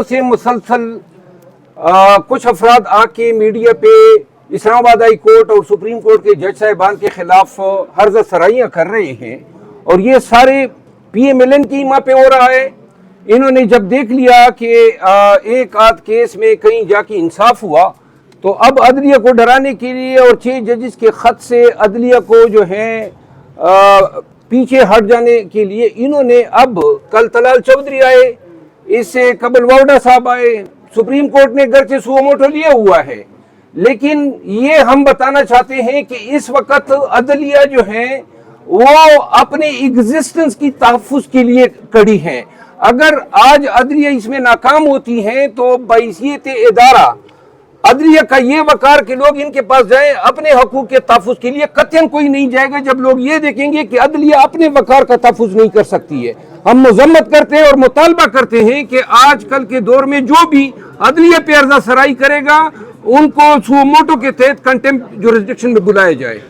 से मुसलसल कुछ अफराद आके मीडिया पे इस्लामाबाद हाई कोर्ट और सुप्रीम कोर्ट के जज साहिबान के खिलाफ हर्ज सराइयाँ कर रहे हैं और ये सारे PMLN की माँ पे हो रहा है। इन्होंने जब देख लिया कि एक आध केस में कहीं जाके इंसाफ हुआ तो अब अदलिया को डराने के लिए और 6 जजेस के खत से अदलिया को जो है पीछे हट जाने के लिए इन्होंने अब कल तलाल चौधरी आए, इससे कबल वाउडा साहब आए, सुप्रीम कोर्ट ने घर से सुओ मोटो लिया हुआ है। लेकिन ये हम बताना चाहते हैं कि इस वक्त अदलिया जो है वो अपने एग्जिस्टेंस की तहफ्फुज़ के लिए कड़ी है। अगर आज अदलिया इसमें नाकाम होती है तो बैसियत इदारा अदलिया का ये वकार के लोग इनके पास जाए अपने हकूक के तहफ़्फ़ुज़ के लिए, कतई कोई नहीं जाएगा जब लोग ये देखेंगे कि अदलिया अपने वकार का तहफ़्फ़ुज़ नहीं कर सकती है। हम मज़म्मत करते हैं और मुतालबा करते हैं कि आजकल के दौर में जो भी अदलिया पे अर्ज़ा सराई करेगा उनको सुओ मोटो के तहत कंटेम्प्ट जुरिस्डिक्शन में बुलाया जाए।